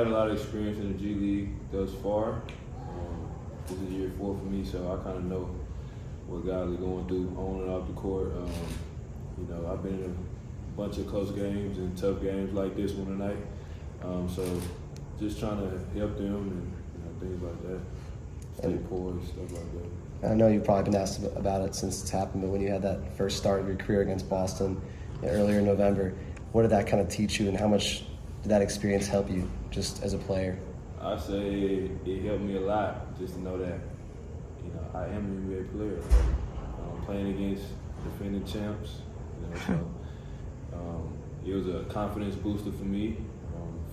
had a lot of experience in the G League thus far. This is year 4 for me, so I kind of know what guys are going through on and off the court. I've been in a bunch of close games and tough games like this one tonight. So just trying to help them and things like that. Stay poised, stuff like that. I know you've probably been asked about it since it's happened, but when you had that first start of your career against Boston earlier in November, what did that kind of teach you, and how much did that experience help you just as a player? I say it helped me a lot just to know that I am an NBA player. Playing against defending champs, so it was a confidence booster for me.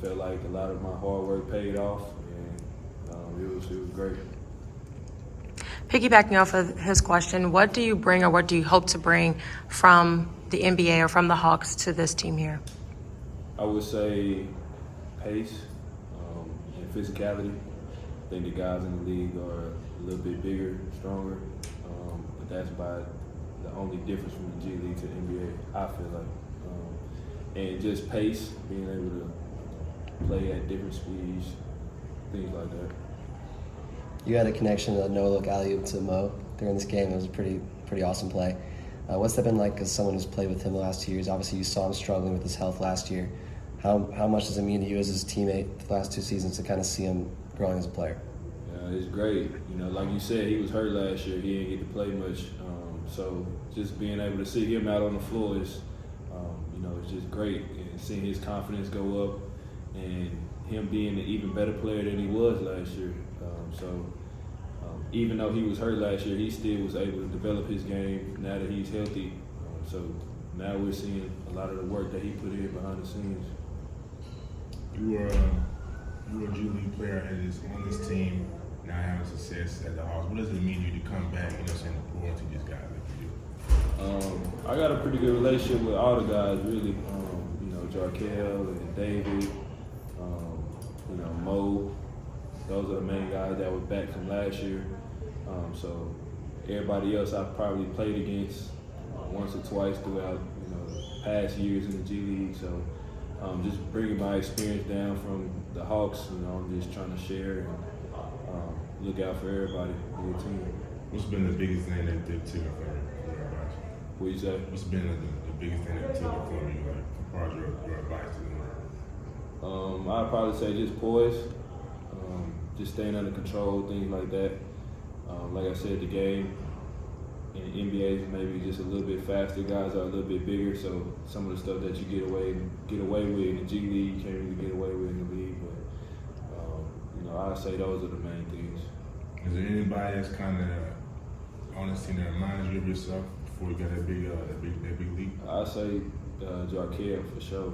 Felt like a lot of my hard work paid off, and it was great. Piggybacking off of his question, what do you bring or what do you hope to bring from the NBA or from the Hawks to this team here? I would say pace and physicality. I think the guys in the league are a little bit bigger, stronger, but that's about the only difference from the G League to the NBA, I feel like. And just pace, being able to play at different speeds, things like that. You had a connection, a no-look alley-oop to Mo during this game. It was a pretty awesome play. What's that been like as someone who's played with him the last 2 years? Obviously, you saw him struggling with his health last year. How much does it mean to you as his teammate the last 2 seasons to kind of see him growing as a player? It's great. Like you said, he was hurt last year. He didn't get to play much. So just being able to see him out on the floor is, it's just great. And seeing his confidence go up and him being an even better player than he was last year. Even though he was hurt last year, he still was able to develop his game now that he's healthy. So now we're seeing a lot of the work that he put in behind the scenes. You were a G League player on this team, now having success at the Hawks. What does it mean to you to come back, saying the pour into these guys like you do? I got a pretty good relationship with all the guys, really. Jarkel and David, Mo. Those are the main guys that were back from last year. So everybody else I've probably played against once or twice throughout past years in the G League. So just bringing my experience down from the Hawks, I'm just trying to share and look out for everybody in the team. What's been the biggest thing that they've taken from your advice? What you say? What's been the biggest thing they've taken from you, as far as your advice to them? I'd probably say just poise, just staying under control, things like that. Like I said, the game in the NBA is maybe just a little bit faster. Guys are a little bit bigger, so some of the stuff that you get away with in the G League, you can't really get away with in the league. But I'd say those are the main things. Is there anybody that's kind of on this team that reminds you of yourself before you got that big league? I'd say Jarkel for sure.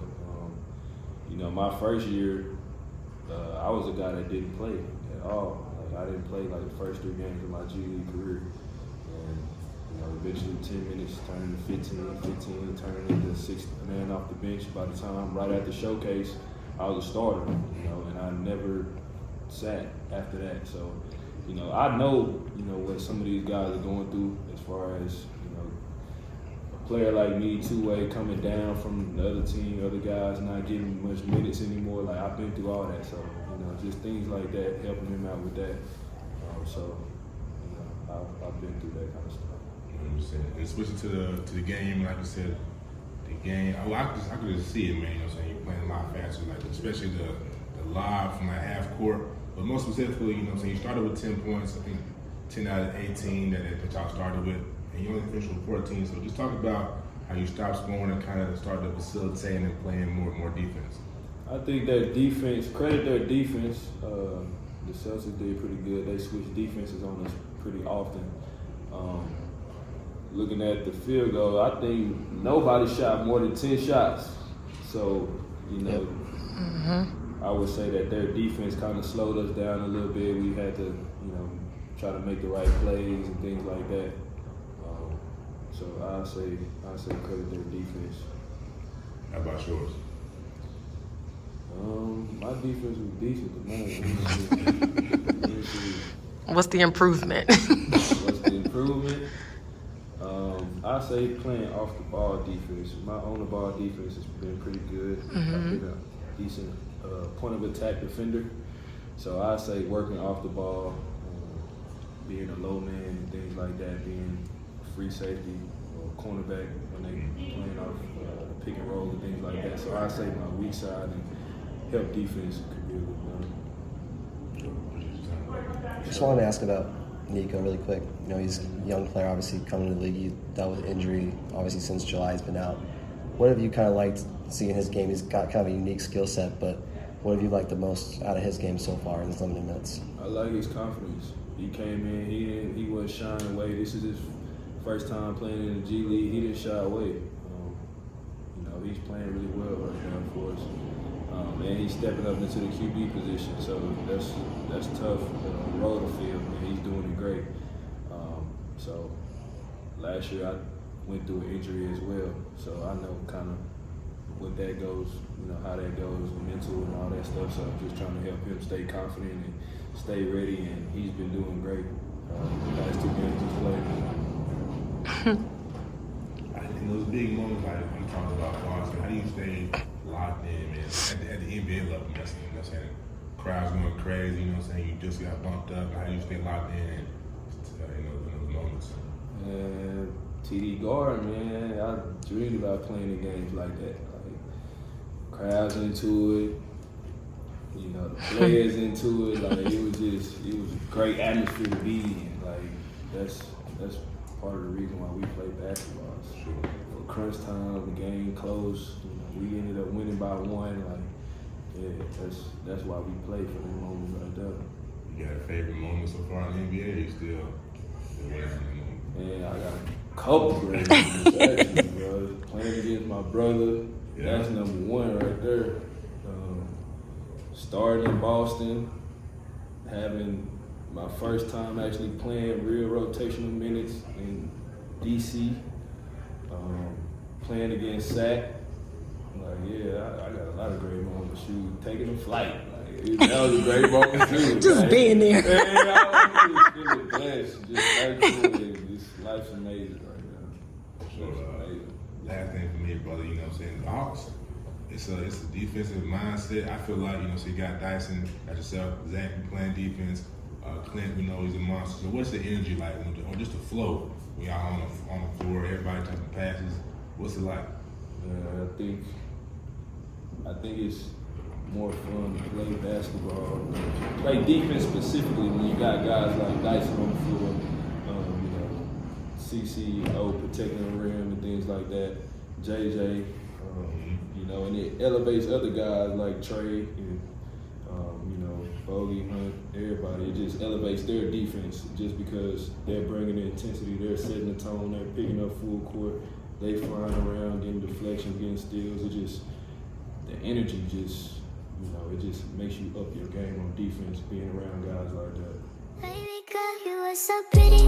My first year, I was a guy that didn't play at all. I didn't play like the first 3 games of my G League career. And, eventually 10 minutes turned into 15 turned into 6th man off the bench. By the time, right after showcase, I was a starter, and I never sat after that. So, I know, what some of these guys are going through as far as, a player like me, two-way, coming down from the other team, other guys not getting much minutes anymore. Like, I've been through all that. So, just things like that, helping him out with that. I've been through that kind of stuff. And switching to the game, like I said, the game. I could just see it, man. You're playing a lot faster, like especially the live from like half court. But most specifically, you started with 10 points. I think 10 out of 18 that y'all started with, and you only finished with 14. So just talk about how you stopped scoring and kind of started facilitating and playing more defense. I think their defense, credit their defense. The Celtics did pretty good. They switched defenses on us pretty often. Looking at the field goal, I think nobody shot more than 10 shots. So, I would say that their defense kind of slowed us down a little bit. We had to, try to make the right plays and things like that. So I'd say credit their defense. How about yours? My defense was decent tonight. What's the improvement? What's the improvement? I say playing off the ball defense. My on the ball defense has been pretty good. I've been a decent point of attack defender. So I say working off the ball, being a low man and things like that, being free safety or cornerback when they playing off the pick and roll and things like that. So I say my weak side and help defense could be a good one. Just wanted to ask about Nico really quick. You know, he's a young player, obviously coming to the league. He dealt with injury, obviously since July he's been out. What have you kind of liked seeing his game? He's got kind of a unique skill set, but what have you liked the most out of his game so far in his limited minutes? I like his confidence. He came in, he wasn't shying away. This is his first time playing in the G League. He didn't shy away. You know, he's playing really well right now for us. And he's stepping up into the QB position, so that's tough. Roll the field, man, he's doing it great. So last year I went through an injury as well, so I know kind of what that goes, you know, how that goes, mental and all that stuff. So I'm just trying to help him stay confident and stay ready, and he's been doing great. The last 2 games he's played. In those big moments, like I'm talking about Boston, how do you stay locked in, man? At the NBA level, you know what I'm saying? Crowds going crazy, you know what I'm saying? You just got bumped up. How do you stay locked in those moments? TD guard, man, I dreamed about playing in games like that. Like, crowds into it, you know, the players into it. Like, it was a great atmosphere to be in. Like, that's part of the reason why we play basketball. For crunch time, the game close, you know, we ended up winning by 1. Like, yeah, that's why we play for the moments like that. You got a favorite moment so far in the NBA? Or you still Man, I got a couple great moments actually, bro. Playing against my brother, that's number 1 right there. Starting in Boston, having my first time actually playing real rotational minutes in DC, playing against Sac. Like, yeah, I got a lot of great moments. Shoot, taking a flight. Like, that was a great moment too. Just like, being there. Man, I was just feeling blessed. Just life's amazing right now. So, last thing for me, brother, you know what I'm saying? The Hawks, it's a defensive mindset. I feel like, you know, so you got Dyson, got yourself, Zach, you playing defense, Clint, we know he's a monster. So what's the energy like, or just the flow when y'all on the floor, everybody taking passes? What's it like? I think it's more fun to play basketball. Play defense specifically when you got guys like Dyson on the floor, you know, CCO protecting the rim and things like that, JJ, you know, and it elevates other guys like Trey and, you know, Bogey, Hunt, everybody. It just elevates their defense just because they're bringing the intensity, they're setting the tone, they're picking up full court, they flying around, getting deflections, getting steals. It just, the energy just, you know, it just makes you up your game on defense, being around guys like that. Baby girl, you are so pretty.